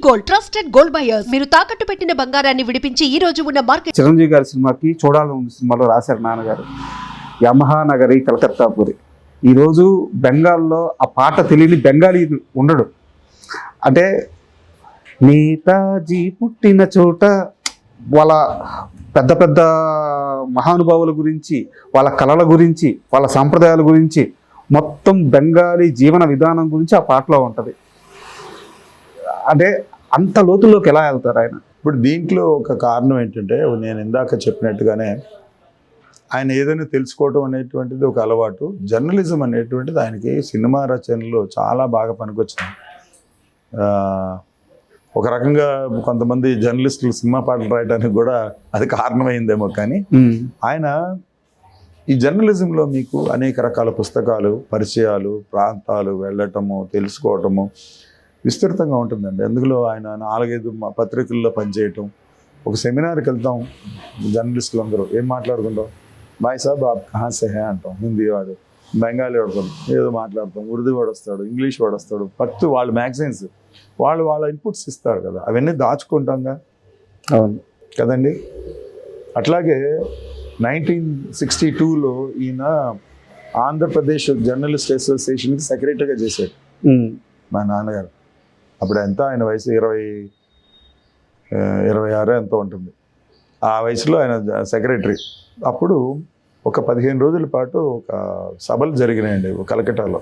Gold, trusted gold buyers. మీరు తాకట్టు పెట్టిన బంగారాన్ని విడిపించి ఈ రోజు ఉన్న మార్కెట్. చిరంజీవి గారి సినిమాకి చూడాలని సినిమాలో రాశారు నాన్నగారు, యమహా నగరి కలకత్తాపురి. ఈరోజు బెంగాల్లో ఆ పాట తెలియని బెంగాలీ ఉండడు. అంటే నేతాజీ పుట్టిన చోట వాళ్ళ పెద్ద పెద్ద మహానుభావుల గురించి, వాళ్ళ కళల గురించి, వాళ్ళ సాంప్రదాయాల గురించి, మొత్తం బెంగాలీ జీవన విధానం గురించి ఆ పాటలో ఉంటుంది. అంటే అంత లోతుల్లోకి ఎలా వెళ్తారు ఆయన? ఇప్పుడు దీంట్లో ఒక కారణం ఏంటంటే, నేను ఇందాక చెప్పినట్టుగానే ఆయన ఏదైనా తెలుసుకోవటం అనేటువంటిది ఒక అలవాటు. జర్నలిజం అనేటువంటిది ఆయనకి సినిమా రచనలో చాలా బాగా పనికొచ్చింది. ఒక రకంగా కొంతమంది జర్నలిస్టులు సినిమా పాటలు రాయడానికి కూడా అది కారణమైందేమో. కానీ ఆయన ఈ జర్నలిజంలో మీకు అనేక రకాల పుస్తకాలు, పరిచయాలు, ప్రాంతాలు వెళ్ళటము, తెలుసుకోవటము విస్తృతంగా ఉంటుందండి. అందులో ఆయన 4-5 పత్రికల్లో పనిచేయటం. ఒక సెమినార్కి వెళ్తాం, జర్నలిస్టులు అందరూ ఏం మాట్లాడుకుంటాం, బాయ్ సాబ్ ఆప్ కహా సే హై అంటాం. హిందీ వాడు, బెంగాలీ వాడు ఏదో మాట్లాడతాం, ఉర్దూ వాడు వస్తాడు, ఇంగ్లీష్ వాడు వస్తాడు. ఫస్ట్ వాళ్ళు మ్యాగజైన్స్ వాళ్ళ ఇన్పుట్స్ ఇస్తారు కదా, అవన్నీ దాచుకుంటాంగా. అవును కదండి. అట్లాగే 1962లో ఈయన ఆంధ్రప్రదేశ్ జర్నలిస్ట్ అసోసియేషన్కి సెక్రటరీగా చేశాడు మా నాన్నగారు. అప్పుడు ఎంత ఆయన వయసు 26 ఎంతో ఉంటుంది. ఆ వయసులో ఆయన సెక్రటరీ. అప్పుడు ఒక 15 రోజుల పాటు ఒక సభలు జరిగినాయండి కలకట్టాలో.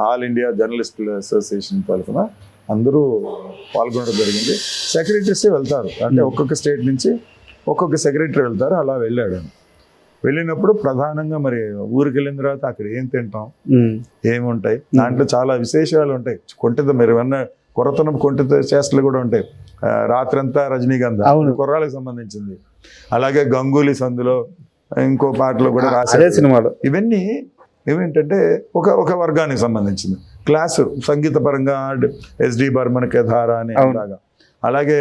ఆల్ ఇండియా జర్నలిస్ట్ అసోసియేషన్ తరఫున అందరూ పాల్గొనడం జరిగింది. సెక్రటరీసే వెళ్తారు, అంటే ఒక్కొక్క స్టేట్ నుంచి ఒక్కొక్క సెక్రటరీ వెళ్తారు. అలా వెళ్ళాడు. వెళ్ళినప్పుడు ప్రధానంగా మరి ఊరికి వెళ్ళిన తర్వాత అక్కడ ఏం తింటాం, ఏముంటాయి, దాంట్లో చాలా విశేషాలు ఉంటాయి. కొంటిత మీరు అన్న కొరతనం కొంటిత చేష్టలు కూడా ఉంటాయి. రాత్రంతా రజనీగంధ కుర్రాళ్ళకి సంబంధించింది. అలాగే గంగూలీ సందులో ఇంకో పాటలో కూడా రాసే సినిమాలు. ఇవన్నీ ఏమేంటంటే ఒక వర్గానికి సంబంధించింది. క్లాసు సంగీత పరంగా ఎస్డి బర్మన్ కేధార అని అలాగా, అలాగే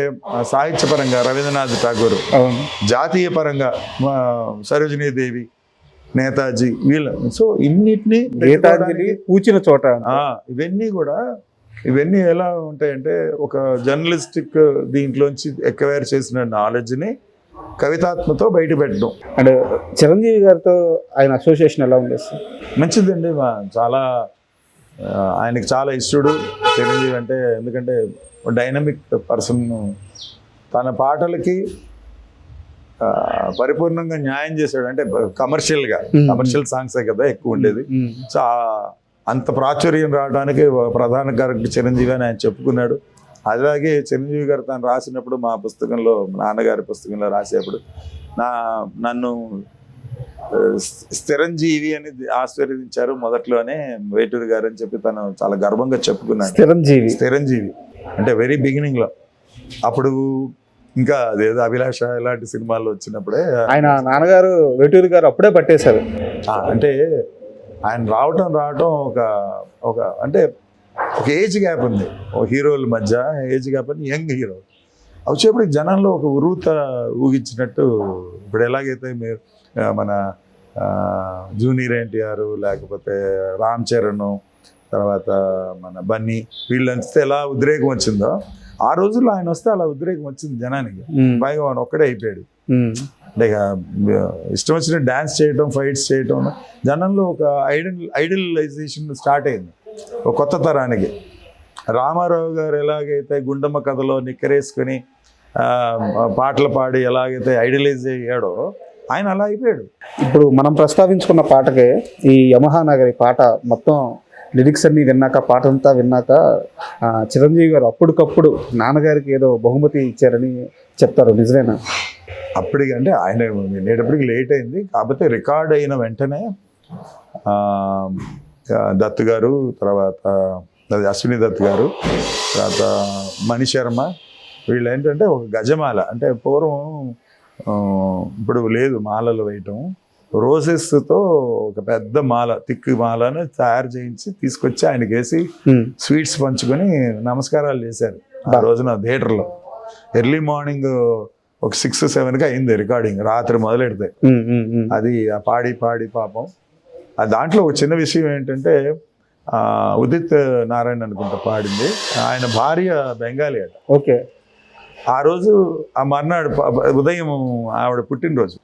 సాహిత్యపరంగా రవీంద్రనాథ్ ఠాగూర్, జాతీయ పరంగా సరోజినీ దేవి, నేతాజీ, వీళ్ళ. సో ఇన్నిటినీ పూచిన చోట ఇవన్నీ ఎలా ఉంటాయంటే, ఒక జర్నలిస్టిక్ దీంట్లోంచి ఎక్వైర్ చేసిన నాలెడ్జ్ని కవితాత్మతో బయట పెట్టడం. అంటే చిరంజీవి గారితో ఆయన అసోసియేషన్ ఎలా ఉంది? మంచిదండి. చాలా ఆయనకి చాలా ఇష్టడు చిరంజీవి అంటే. ఎందుకంటే డైనమిక్ పర్సన్, తన పాటలకి పరిపూర్ణంగా న్యాయం చేశాడు. అంటే కమర్షియల్ సాంగ్సే కదా ఎక్కువ ఉండేది. సో అంత ప్రాచుర్యం రావడానికి ప్రధాన కారకుడు చిరంజీవి అని ఆయన చెప్పుకున్నాడు. అలాగే చిరంజీవి గారు తను రాసినప్పుడు, మా పుస్తకంలో, నాన్నగారి పుస్తకంలో రాసేప్పుడు నన్ను స్థిరంజీవి అని ఆశీర్వదించారు మొదట్లోనే వేటూరి గారు అని చెప్పి తను చాలా గర్వంగా చెప్పుకున్నాడు. స్థిరంజీవి అంటే వెరీ బిగినింగ్ లో. అప్పుడు ఇంకా అదేదో అభిలాష ఇలాంటి సినిమాల్లో వచ్చినప్పుడే ఆయన నాన్నగారు వేటూరి గారు అప్పుడే పట్టేశారు. అంటే ఆయన రావటం ఒక అంటే ఒక ఏజ్ గ్యాప్ ఉంది, ఒక హీరోల మధ్య ఏజ్ గ్యాప్ అని. యంగ్ హీరో వచ్చేప్పుడు జనంలో ఒక ఉరుత ఊగించినట్టు. ఇప్పుడు ఎలాగైతే మీరు మన జూనియర్ ఎన్టీఆర్, లేకపోతే రామ్ చరణ్, తర్వాత మన బన్నీ, వీళ్ళంటే ఎలా ఉద్రేకం వచ్చిందో, ఆ రోజుల్లో ఆయన వస్తే అలా ఉద్రేకం వచ్చింది జనానికి. పైగా ఆయన ఒక్కడే అయిపోయాడు. అంటే ఇష్టం వచ్చిన డ్యాన్స్ చేయటం, ఫైట్స్ చేయటం, జనంలో ఒక ఐడలైజేషన్ స్టార్ట్ అయింది ఒక కొత్త తరానికి. రామారావు గారు ఎలాగైతే గుండమ్మ కథలో నిక్కరేసుకుని పాటలు పాడి ఎలాగైతే ఐడలైజ్ అయ్యాడో, ఆయన అలా అయిపోయాడు. ఇప్పుడు మనం ప్రస్తావించుకున్న పాటకే ఈ యమహా నగరి పాట మొత్తం లిరిక్స్ అన్ని విన్నాక, పాట అంతా విన్నాక, చిరంజీవి గారు అప్పటికప్పుడు నాన్నగారికి ఏదో బహుమతి ఇచ్చారని చెప్తారు, నిజమేనా? అప్పటికంటే ఆయన వెళ్ళేటప్పటికి లేట్ అయింది. కాకపోతే రికార్డ్ అయిన వెంటనే దత్ గారు, తర్వాత అశ్విని దత్ గారు, తర్వాత మణి శర్మ, వీళ్ళు ఏంటంటే ఒక గజమాల, అంటే పూర్వం ఇప్పుడు లేదు మాలలు వేయటం, రోజెస్తో ఒక పెద్ద మాల, తిక్కు మాలను తయారు చేయించి తీసుకొచ్చి ఆయనకి వేసి స్వీట్స్ పంచుకొని నమస్కారాలు చేశారు ఆ రోజున థియేటర్లో. ఎర్లీ మార్నింగ్ ఒక 6-7కి అయింది రికార్డింగ్, రాత్రి మొదలెడితే. అది పాడి పాపం. దాంట్లో ఒక చిన్న విషయం ఏంటంటే, ఉదిత్ నారాయణ అనుకుంటా పాడింది. ఆయన భార్య బెంగాలీ అట. ఓకే. ఆ రోజు ఆ మర్నాడు ఉదయం ఆవిడ పుట్టినరోజు.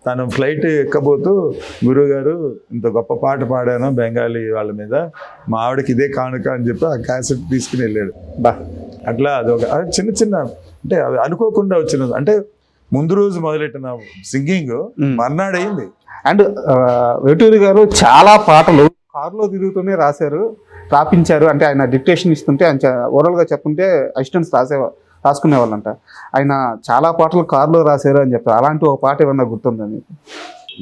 తను ఫ్లైట్ ఎక్కబోతూ గురువుగారు ఇంత గొప్ప పాట పాడాను బెంగాలీ వాళ్ళ మీద, మా ఆవిడకి ఇదే కానుక అని చెప్పి ఆ క్యాసెట్ తీసుకుని వెళ్ళాడు. బా అట్లా అదొక చిన్న చిన్న అంటే అవి అనుకోకుండా వచ్చిన, అంటే ముందు రోజు మొదలెట్టిన సింగింగ్ మర్నాడు అయింది. అండ్ వేటూరి గారు చాలా పాటలు కారులో తిరుగుతూనే రాపించారు. అంటే ఆయన డిక్టేషన్ ఇస్తుంటే ఆయన ఓరల్గా చెప్తుంటే అసిస్టెంట్స్ రాసుకునే వాళ్ళంట. ఆయన చాలా పాటలు కారులో రాశారు అని చెప్తారు. అలాంటి ఒక పాట ఏమన్నా గుర్తుందా మీకు?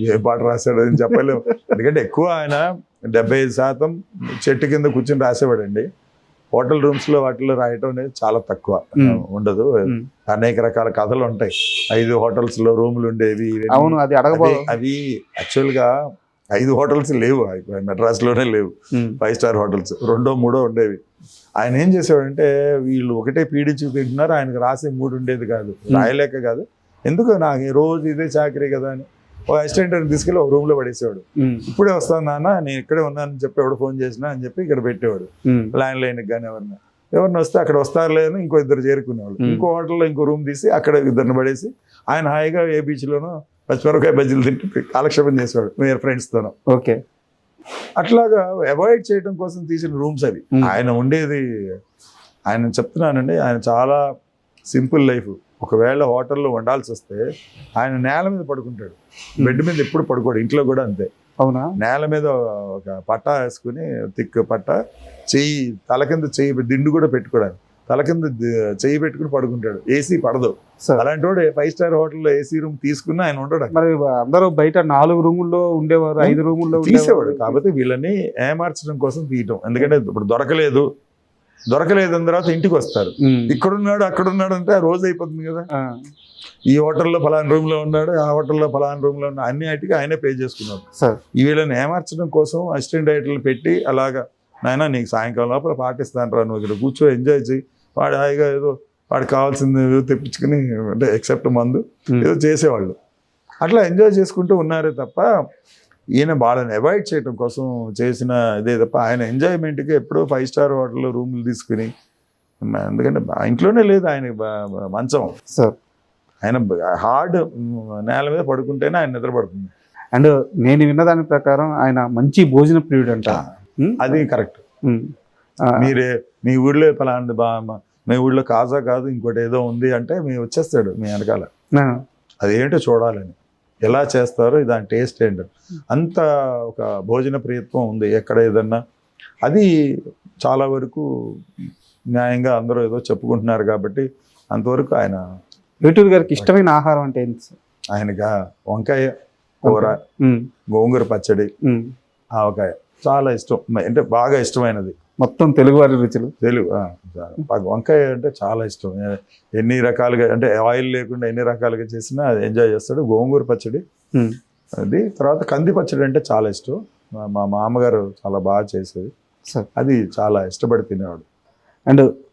ఏ పాట రాశాడు అని చెప్పలేము. ఎందుకంటే ఎక్కువ ఆయన 75% చెట్టు కింద కూర్చొని రాసేవాడండి. హోటల్ రూమ్స్లో వాటిలో రాయటం అనేది చాలా తక్కువ, ఉండదు. అనేక రకాల కథలు ఉంటాయి. 5 హోటల్స్లో రూములు ఉండేవి. అవును, అది అడగబోదు. అవి యాక్చువల్గా 5 హోటల్స్ లేవు మెడ్రాస్లోనే లేవు. 5 స్టార్ హోటల్స్ 2, 3 ఉండేవి. ఆయన ఏం చేసేవాడంటే వీళ్ళు ఒకటే పీడించి తింటున్నారు, ఆయనకు రాసే 3 ఉండేది కాదు, రాయలేక కాదు, ఎందుకు నాకు రోజు ఇదే చాకరీ కదా అని ఒక అసిస్టెంట్ తీసుకెళ్ళి ఒక రూమ్లో పడేసేవాడు. ఇప్పుడే వస్తాను నాన్న, నేను ఇక్కడే ఉన్నానని చెప్పి ఎవడు ఫోన్ చేసినా అని చెప్పి ఇక్కడ పెట్టేవాడు. ల్యాండ్ లైన్కి కానీ ఎవరిని వస్తే అక్కడ వస్తారులే అని ఇంకో 2 చేరుకునేవాళ్ళు. ఇంకో హోటల్లో ఇంకో రూమ్ తీసి అక్కడ 2 పడేసి ఆయన హాయిగా ఏ బీచ్లోనో పచ్చిమిరపకాయ బజ్జీలు తింటూ కాలక్షేపం చేసేవాడు మీరు ఫ్రెండ్స్తోనో. ఓకే. అట్లాగా అవాయిడ్ చేయడం కోసం తీసిన రూమ్స్ అవి. ఆయన ఉండేది, ఆయన చెప్తున్నానండి, ఆయన చాలా సింపుల్ లైఫ్. ఒకవేళ హోటల్లో వండాల్సి వస్తే ఆయన నేల మీద పడుకుంటాడు, బెడ్ మీద ఎప్పుడు పడుకోడు. ఇంట్లో కూడా అంతే. అవునా? నేల మీద ఒక పట్టా వేసుకుని, తిక్కు పట్టా, చెయ్యి తల కింద చెయ్యి దిండు కూడా పెట్టుకోవడానికి తల కింద చెయ్యి పెట్టుకుని పడుకుంటాడు. ఏసీ పడదు. అలాంటి వాడు 5 స్టార్ హోటల్లో ఏసీ రూమ్ తీసుకుని ఆయన ఉండడు. మరి అందరూ బయట 4 రూముల్లో ఉండేవారు, 5 రూముల్లో తీసేవాడు. కాబట్టి వీళ్ళని ఏమార్చడం కోసం తీయటం. ఎందుకంటే ఇప్పుడు దొరకలేదని తర్వాత ఇంటికి వస్తారు, ఇక్కడున్నాడు అక్కడున్నాడు అంటే ఆ రోజు అయిపోతుంది కదా. ఈ హోటల్లో ఫలానా రూమ్ లో ఉన్నాడు, ఆ హోటల్లో ఫలానా రూమ్ లో ఉన్నాడు, అన్ని వాటికి ఆయనే పే చేసుకున్నాడు. వీళ్ళని ఏమార్చడం కోసం అసిస్టెంట్ డైరెక్టర్లు పెట్టి అలాగా, నాయన నీకు సాయంకాలం లోపల పాటిస్తాను రా, నువ్వు ఇక్కడ కూర్చో ఎంజాయ్ చేయి, వాడు హాయిగా ఏదో వాడికి కావాల్సింది ఏదో తెప్పించుకుని, అంటే ఎక్సెప్ట్ మందు ఏదో చేసేవాళ్ళు. అట్లా ఎంజాయ్ చేసుకుంటూ ఉన్నారే తప్ప ఈయన వాళ్ళని అవాయిడ్ చేయడం కోసం చేసిన ఇదే తప్ప ఆయన ఎంజాయ్మెంట్కి ఎప్పుడో 5 స్టార్ హోటల్లో రూములు తీసుకుని, ఎందుకంటే ఇంట్లోనే లేదు ఆయన మంచం. ఆయన హార్డ్ నేల మీద పడుకుంటేనే ఆయన నిద్ర పడుతుంది. అండ్ నేను విన్నదాని ప్రకారం ఆయన మంచి భోజన ప్రియుడు అంట. అది కరెక్ట్. మీరే మీ ఊళ్ళో ఫలానా, మీ ఊళ్ళో కాజా కాదు ఇంకోటి ఏదో ఉంది అంటే మీ వచ్చేస్తాడు మీ వెనకాల, అదేంటో చూడాలని, ఎలా చేస్తారో దాని టేస్ట్ ఏంటో, అంత ఒక భోజన ప్రియత్వం ఉంది ఎక్కడ ఏదన్నా. అది చాలా వరకు న్యాయంగా అందరూ ఏదో చెప్పుకుంటున్నారు కాబట్టి అంతవరకు ఆయన. వేటూరి గారికి ఇష్టమైన ఆహారం అంటే ఏంటి? ఆయనగా వంకాయ కూర, గోంగూర పచ్చడి, ఆవకాయ చాలా ఇష్టం, అంటే బాగా ఇష్టమైనది. మొత్తం తెలుగువారి రుచులు. వంకాయ అంటే చాలా ఇష్టం. ఎన్ని రకాలుగా అంటే ఆయిల్ లేకుండా ఎన్ని రకాలుగా చేసినా ఎంజాయ్ చేస్తాడు. గోంగూర పచ్చడి అది, తర్వాత కంది పచ్చడి అంటే చాలా ఇష్టం. మా మామగారు చాలా బాగా చేసేది, అది చాలా ఇష్టపడి తినేవాడు. అండ్